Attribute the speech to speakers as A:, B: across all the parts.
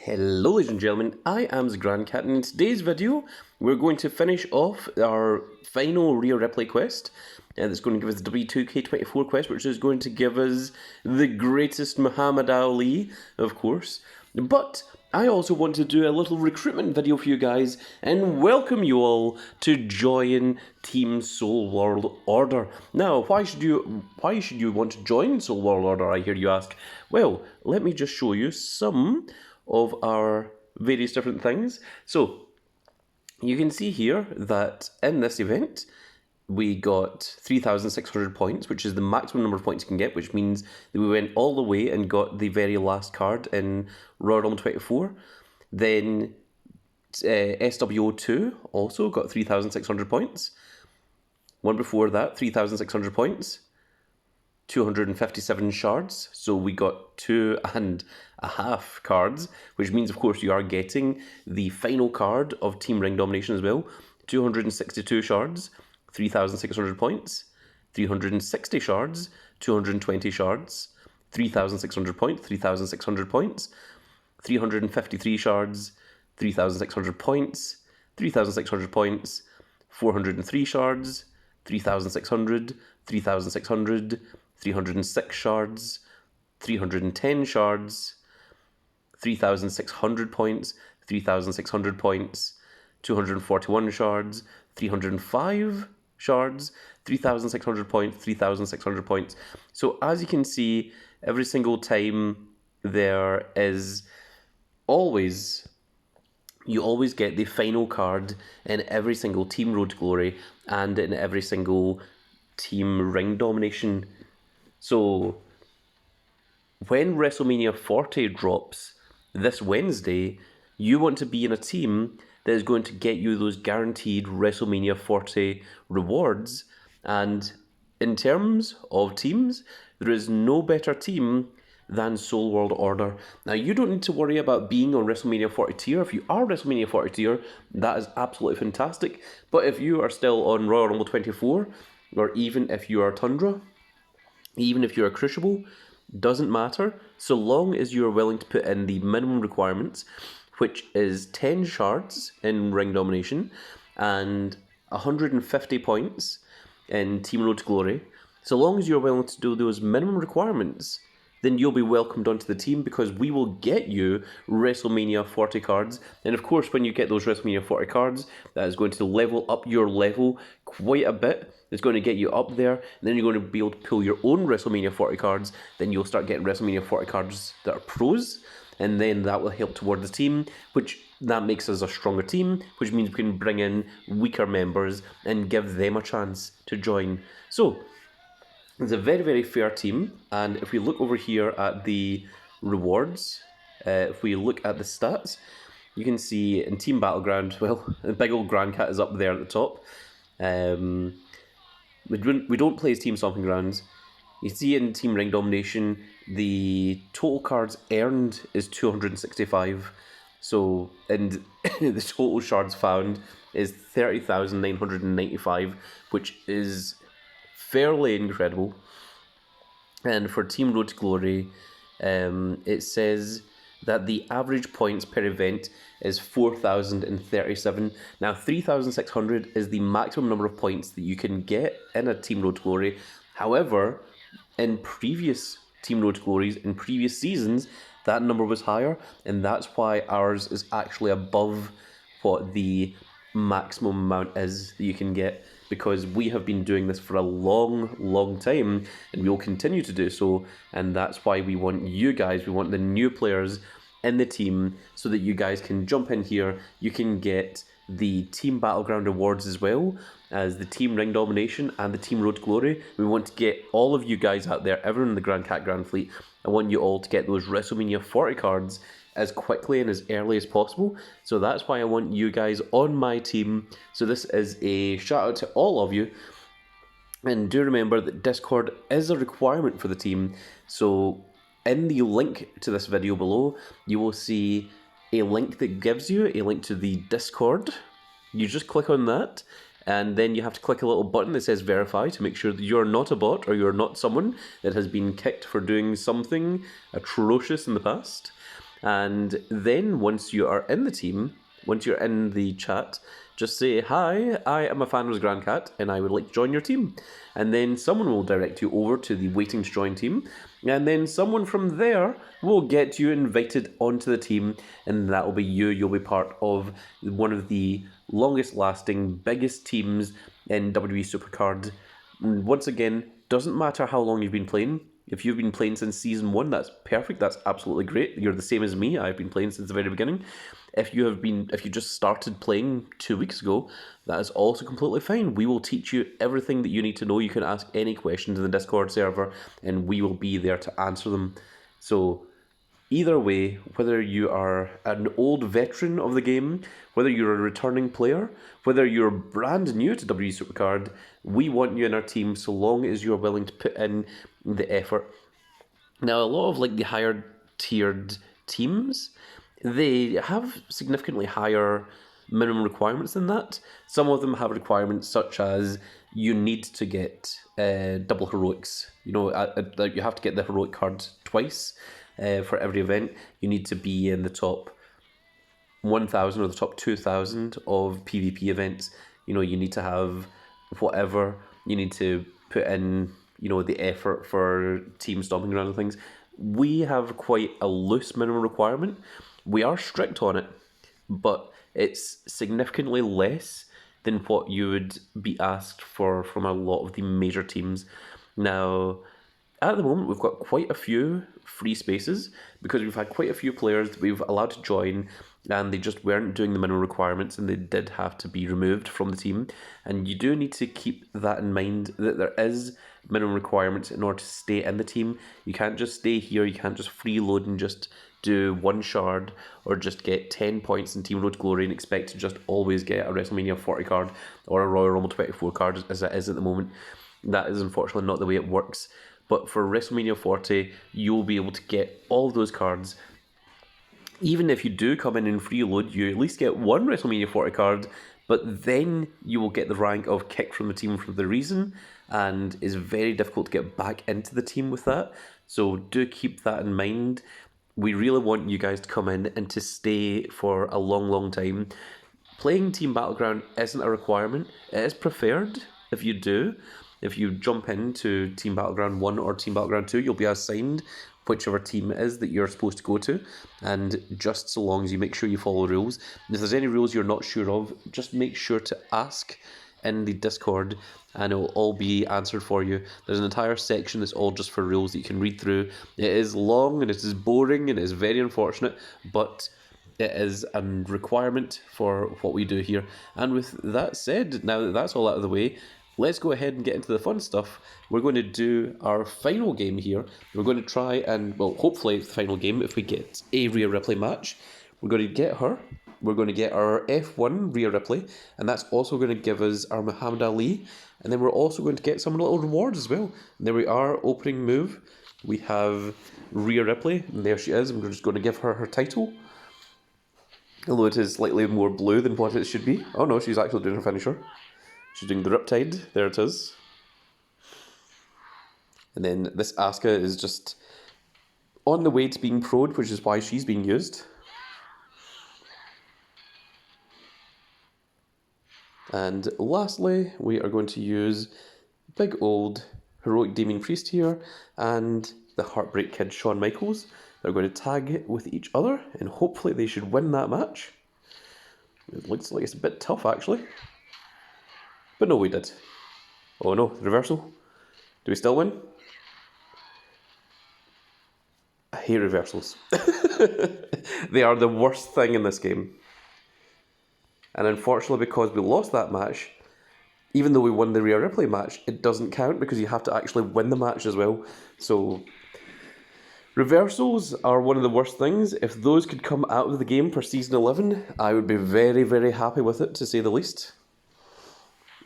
A: Hello ladies and gentlemen, I am the Grand Cat, and in today's video we're going to finish off our final Rhea Ripley quest, and it's going to give us the W2K24 quest, which is going to give us the greatest Muhammad Ali, of course. But I also want to do a little recruitment video for you guys and welcome you all to join Team Soul World Order. Now, why should you want to join Soul World Order, I hear you ask? Well, let me just show you some of our various different things. So you can see here that in this event we got 3,600 points, which is the maximum number of points you can get, which means that we went all the way and got the very last card in Royal Rumble 24. Then SWO2 also got 3,600 points. One before that, 3,600 points. 257 shards, so we got 2.5 cards, which means of course you are getting the final card of Team Ring Domination as well. 262 shards, 3,600 points. 360 shards, 220 shards. 3,600 points, 3,600 points. 353 shards, 3,600 points. 3,600 points. 403 shards, 3,600, 3,600. 306 shards, 310 shards, 3,600 points, 3,600 points, 241 shards, 305 shards, 3,600 points, 3,600 points. So as you can see, every single time there is you always get the final card in every single Team Road to Glory and in every single Team Ring Domination. So, when Wrestlemania 40 drops this Wednesday, you want to be in a team that is going to get you those guaranteed WrestleMania 40 rewards. And in terms of teams, there is no better team than Soul World Order. Now, you don't need to worry about being on WrestleMania 40 tier. If you are WrestleMania 40 tier, that is absolutely fantastic. But if you are still on Royal Rumble 24, or even if you are Tundra, even if you're a Crucible, doesn't matter, so long as you're willing to put in the minimum requirements, which is 10 shards in Ring Domination and 150 points in Team Road to Glory. So long as you're willing to do those minimum requirements, then you'll be welcomed onto the team, because we will get you WrestleMania 40 cards. And of course, when you get those WrestleMania 40 cards, that is going to level up your level quite a bit. It's going to get you up there, and then you're going to be able to pull your own WrestleMania 40 cards. Then you'll start getting WrestleMania 40 cards that are pros, and then that will help toward the team, which that makes us a stronger team, which means we can bring in weaker members and give them a chance to join. So it's a very, very fair team, and if we look over here at the rewards, if we look at the stats, you can see in Team Battleground, well, the big old Grand Cat is up there at the top. We don't play as Team Stomping Grounds. You see in Team Ring Domination, the total cards earned is 265. So, and the total shards found is 30,995, which is fairly incredible. And for Team Road to Glory, it says that the average points per event is 4,037. Now, 3,600 is the maximum number of points that you can get in a Team Road to Glory. However, in previous Team Road to Glories, in previous seasons, that number was higher, and that's why ours is actually above what the maximum amount is that you can get, because we have been doing this for a long, long time, and we will continue to do so, and that's why we want you guys, we want the new players in the team, so that you guys can jump in here. You can get the Team Battleground awards as well as the Team Ring Domination and the Team Road to Glory. We want to get all of you guys out there, everyone in the Grand Cat Grand Fleet. I want you all to get those WrestleMania 40 cards as quickly and as early as possible. So that's why I want you guys on my team. So this is a shout out to all of you. And do remember that Discord is a requirement for the team. So in the link to this video below, you will see a link that gives you a link to the Discord. You just click on that, and then you have to click a little button that says verify to make sure that you're not a bot or you're not someone that has been kicked for doing something atrocious in the past. And then once you are in the team, once you're in the chat, just say, "Hi, I am a fan of Grand Cat and I would like to join your team." And then someone will direct you over to the waiting to join team. And then someone from there will get you invited onto the team, and that will be you. You'll be part of one of the longest lasting, biggest teams in WWE Supercard. Once again, doesn't matter how long you've been playing. If you've been playing since season 1, that's perfect. That's absolutely great. You're the same as me. I've been playing since the very beginning. If you just started playing 2 weeks ago, that is also completely fine. We will teach you everything that you need to know. You can ask any questions in the Discord server, and we will be there to answer them. So either way, whether you are an old veteran of the game, whether you're a returning player, whether you're brand new to WWE Supercard, we want you in our team so long as you're willing to put in the effort. Now, a lot of like the higher tiered teams, they have significantly higher minimum requirements than that. Some of them have requirements such as you need to get double heroics. You know, you have to get the heroic card twice for every event. You need to be in the top 1,000 or the top 2,000 of PvP events. You know, you need to have whatever. You need to put in, you know, the effort for team stomping around and things. We have quite a loose minimum requirement. We are strict on it, but it's significantly less than what you would be asked for from a lot of the major teams. Now, at the moment, we've got quite a few free spaces because we've had quite a few players that we've allowed to join and they just weren't doing the minimum requirements and they did have to be removed from the team. And you do need to keep that in mind, that there is minimum requirements in order to stay in the team. You can't just stay here, you can't just freeload and just do one shard or just get 10 points in Team Road to Glory and expect to just always get a WrestleMania 40 card or a Royal Rumble 24 card as it is at the moment. That is unfortunately not the way it works. But for WrestleMania 40, you'll be able to get all of those cards. Even if you do come in and freeload, you at least get one WrestleMania 40 card, but then you will get the rank of kicked from the team for the reason, and it's very difficult to get back into the team with that. So do keep that in mind. We really want you guys to come in and to stay for a long, long time. Playing Team Battleground isn't a requirement. It is preferred if you do. If you jump into Team Battleground 1 or Team Battleground 2, you'll be assigned whichever team it is that you're supposed to go to, and just so long as you make sure you follow the rules. If there's any rules you're not sure of, just make sure to ask in the Discord and it will all be answered for you. There's an entire section that's all just for rules that you can read through. It is long and it is boring and it is very unfortunate, but it is a requirement for what we do here. And with that said, now that that's all out of the way, let's go ahead and get into the fun stuff. We're going to do our final game here. We're going to try and, well, hopefully it's the final game if we get a Rhea Ripley match. We're going to get her. We're going to get our F1 Rhea Ripley, and that's also going to give us our Muhammad Ali. And then we're also going to get some little rewards as well. And there we are, opening move. We have Rhea Ripley, and there she is. And we're just going to give her her title. Although it is slightly more blue than what it should be. Oh no, she's actually doing her finisher. She's doing the Riptide. There it is. And then this Asuka is just on the way to being pro'd, which is why she's being used. And lastly, we are going to use big old heroic Damien Priest here and the Heartbreak Kid Shawn Michaels. They're going to tag with each other and hopefully they should win that match. It looks like it's a bit tough actually. But no, we did. Oh no, reversal. Do we still win? I hate reversals. They are the worst thing in this game. And unfortunately, because we lost that match, even though we won the Rhea Ripley match, it doesn't count because you have to actually win the match as well. So, reversals are one of the worst things. If those could come out of the game for Season 11, I would be very, very happy with it, to say the least.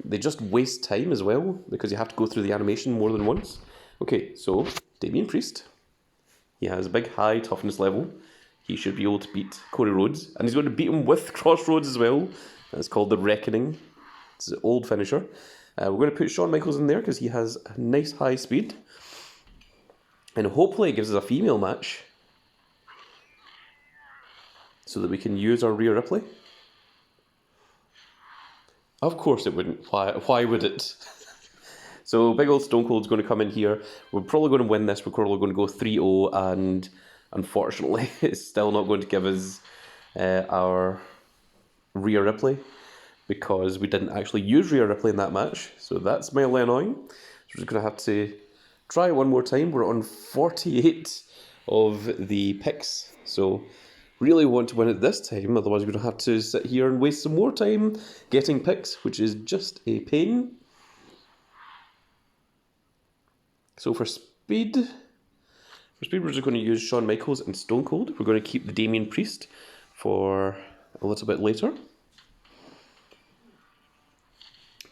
A: They just waste time as well, because you have to go through the animation more than once. Okay, so, Damien Priest. He has a big high toughness level. He should be able to beat Cody Rhodes. And he's going to beat him with Crossroads as well. That's called the Reckoning. It's an old finisher. We're going to put Shawn Michaels in there because he has a nice high speed. And hopefully it gives us a female match. so that we can use our Rhea Ripley. Of course it wouldn't. Why would it? So big old Stone Cold's going to come in here. We're probably going to win this. We're probably going to go 3-0, and unfortunately it's still not going to give us our Rhea Ripley, because we didn't actually use Rhea Ripley in that match. So that's mildly annoying. So we're just going to have to try it one more time. We're on 48 of the picks. So really want to win it this time. Otherwise we're going to have to sit here and waste some more time getting picks, which is just a pain. So for speed, we're just going to use Shawn Michaels and Stone Cold. We're going to keep the Damian Priest for a little bit later.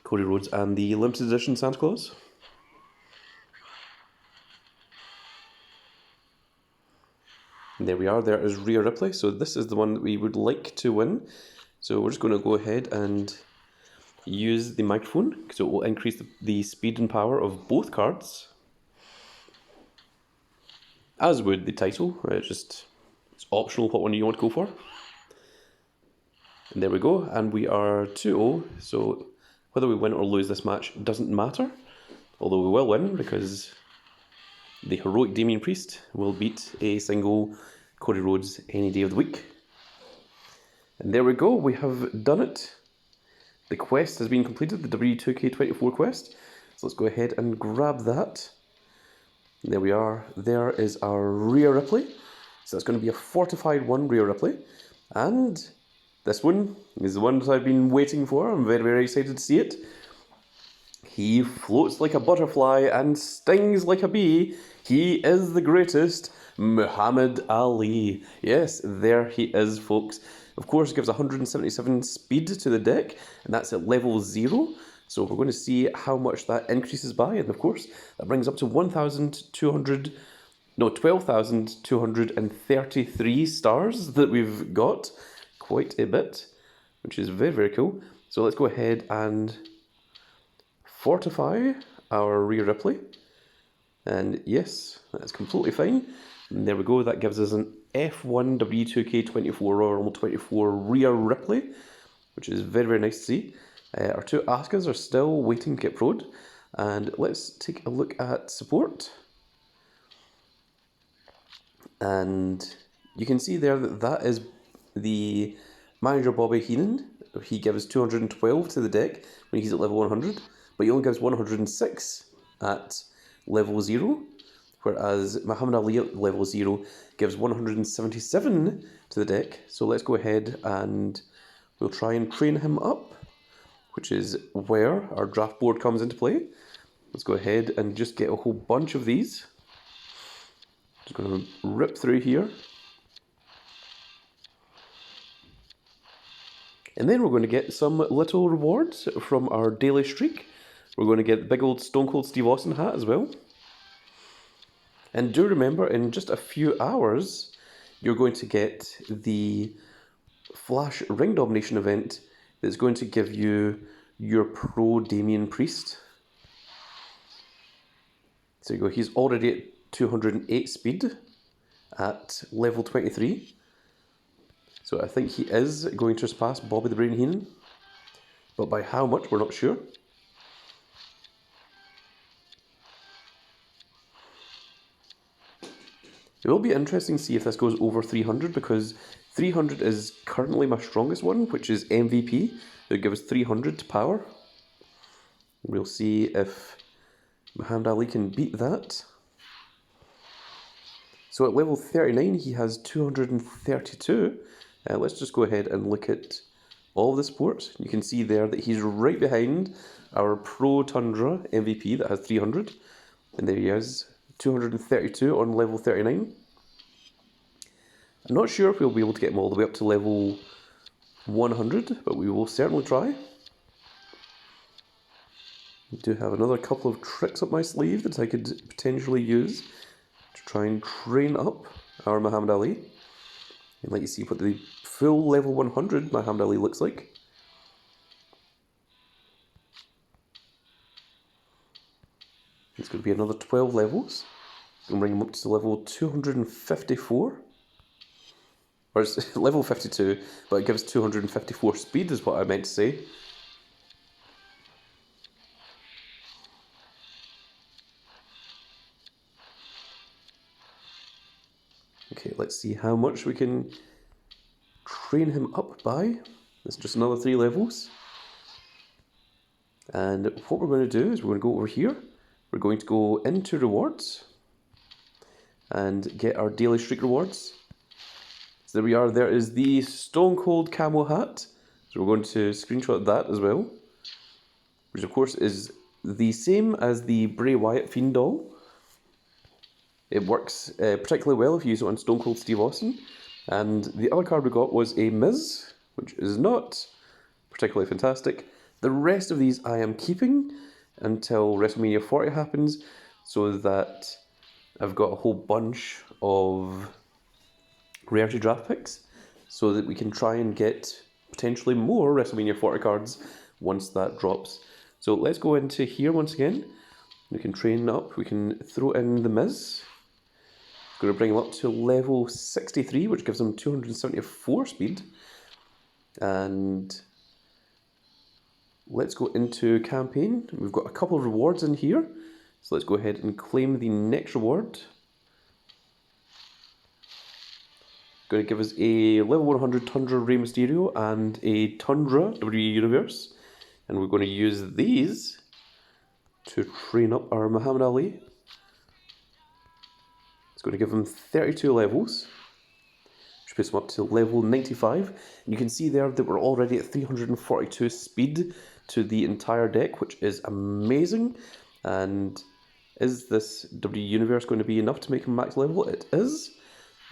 A: Cody Rhodes and the limited edition Santa Claus. And there we are, there is Rhea Ripley. So this is the one that we would like to win. So we're just going to go ahead and use the microphone, because it will increase the speed and power of both cards. As would the title, it's optional what one you want to go for. And there we go, and we are 2-0, so whether we win or lose this match doesn't matter. Although we will win, because the heroic Damian Priest will beat a single Cody Rhodes any day of the week. And there we go, we have done it. The quest has been completed, the W2K24 quest. So let's go ahead and grab that. And there we are, there is our Rhea Ripley. So that's going to be a fortified one, Rhea Ripley. And this one is the one that I've been waiting for. I'm very, very excited to see it. He floats like a butterfly and stings like a bee. He is the greatest, Muhammad Ali. Yes, there he is, folks. Of course, it gives 177 speed to the deck, and that's at level 0. So we're going to see how much that increases by, and of course, that brings up to 12,233 stars that we've got. Quite a bit, which is very, very cool. So let's go ahead and fortify our Rhea Ripley. And yes, that's completely fine. And there we go, that gives us an F1 W2K24 Royal Rumble 24 Rhea Ripley, which is very, very nice to see. Our two Asukas are still waiting to get pro'd. And let's take a look at support. And you can see there that that is the manager Bobby Heenan. He gives 212 to the deck when he's at level 100, but he only gives 106 at level 0, whereas Muhammad Ali at level 0 gives 177 to the deck. So let's go ahead and we'll try and train him up, which is where our draft board comes into play. Let's go ahead and just get a whole bunch of these. Just going to rip through here. And then we're going to get some little rewards from our daily streak. We're going to get the big old Stone Cold Steve Austin hat as well. And do remember, in just a few hours, you're going to get the Flash Ring Domination event that's going to give you your Pro Damian Priest. So you go, he's already at 208 speed at level 23. So I think he is going to surpass Bobby the Brain Heenan, but by how much we're not sure. It will be interesting to see if this goes over 300, because 300 is currently my strongest one, which is MVP. It would give us 300 to power. We'll see if Muhammad Ali can beat that. So at level 39 he has 232. Let's just go ahead and look at all of the sports. You can see there that he's right behind our Pro Tundra MVP that has 300. And there he is, 232 on level 39. I'm not sure if we'll be able to get him all the way up to level 100, but we will certainly try. I do have another couple of tricks up my sleeve that I could potentially use to try and train up our Muhammad Ali. I'd like to see what the full level 100 Muhammad Ali looks like. It's going to be another 12 levels. And bring him up to level 254. or it's level 52, but it gives 254 speed is what I meant to say. Okay, let's see how much we can train him up by. It's just another 3 levels. And what we're going to do is we're going to go over here. We're going to go into rewards and get our daily streak rewards. So there we are. There is the Stone Cold Camo hat. So we're going to screenshot that as well, which of course is the same as the Bray Wyatt Fiend doll. It works particularly well if you use it on Stone Cold Steve Austin. And the other card we got was a Miz, which is not particularly fantastic. The rest of these I am keeping until WrestleMania 40 happens, so that I've got a whole bunch of rarity draft picks, so that we can try and get potentially more WrestleMania 40 cards once that drops. So let's go into here once again. We can train up, we can throw in the Miz. Going to bring him up to level 63, which gives him 274 speed. And let's go into campaign. We've got a couple of rewards in here. So let's go ahead and claim the next reward. Going to give us a level 100 Tundra Rey Mysterio and a Tundra WWE Universe. And we're going to use these to train up our Muhammad Ali. It's going to give him 32 levels, which puts him up to level 95. And you can see there that we're already at 342 speed to the entire deck, which is amazing. And is this WWE Universe going to be enough to make him max level? It is.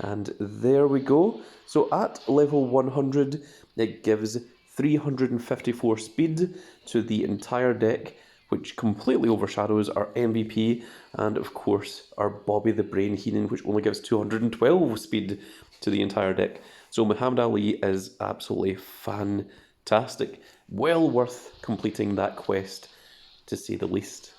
A: And there we go. So at level 100, it gives 354 speed to the entire deck, which completely overshadows our MVP and of course our Bobby the Brain Heenan, which only gives 212 speed to the entire deck. So Muhammad Ali is absolutely fantastic. Well worth completing that quest, to say the least.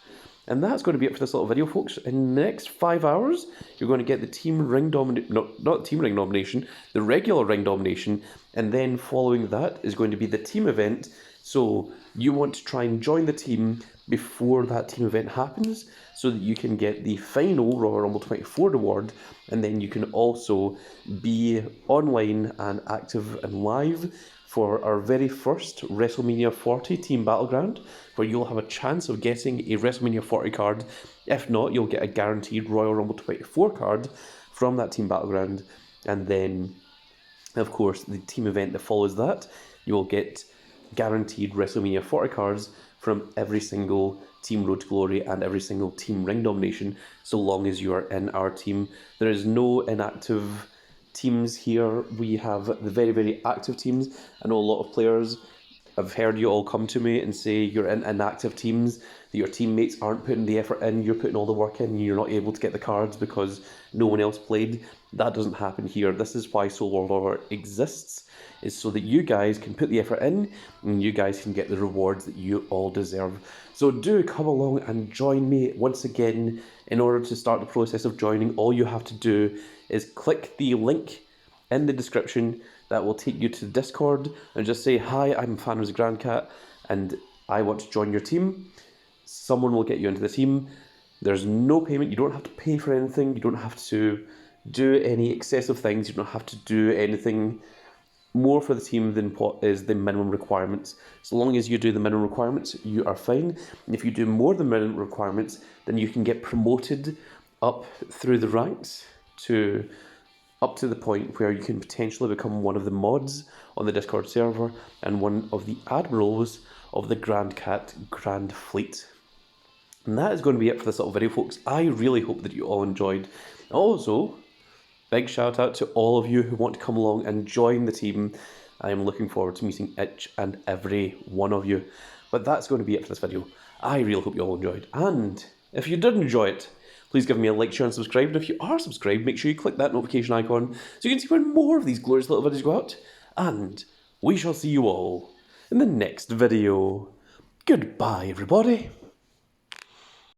A: And that's going to be it for this little video, folks. In the next 5 hours, you're going to get the Team Ring Domination, not Team Ring Domination, the regular Ring Domination, and then following that is going to be the team event. So you want to try and join the team before that team event happens, so that you can get the final Royal Rumble 24 reward, and then you can also be online and active and live for our very first WrestleMania 40 Team Battleground, where you'll have a chance of getting a WrestleMania 40 card. If not, you'll get a guaranteed Royal Rumble 24 card from that Team Battleground. And then, of course, the team event that follows that, you'll get guaranteed WrestleMania 40 cards from every single Team Road to Glory and every single Team Ring Domination, so long as you are in our team. There is no inactive teams here. We have the very, very active teams. I know a lot of players, I've heard you all come to me and say you're in inactive teams, that your teammates aren't putting the effort in, you're putting all the work in, and you're not able to get the cards because no one else played. That doesn't happen here. This is why Soul World Order exists, is so that you guys can put the effort in and you guys can get the rewards that you all deserve. So do come along and join me once again. In order to start the process of joining, all you have to do is click the link in the description that will take you to Discord and just say, hi, I'm Fanner's Grandcat and I want to join your team. Someone will get you into the team. There's no payment. You don't have to pay for anything. You don't have to do any excessive things. You don't have to do anything more for the team than what is the minimum requirements. So long as you do the minimum requirements, you are fine. And if you do more than minimum requirements, then you can get promoted up through the ranks to up to the point where you can potentially become one of the mods on the Discord server and one of the admirals of the Grand Cat Grand Fleet. And that is going to be it for this little video, folks. I really hope that you all enjoyed. Also, big shout out to all of you who want to come along and join the team. I am looking forward to meeting each and every one of you. But that's going to be it for this video. I really hope you all enjoyed. And if you did enjoy it, please give me a like, share and subscribe. And if you are subscribed, make sure you click that notification icon so you can see when more of these glorious little videos go out. And we shall see you all in the next video. Goodbye, everybody.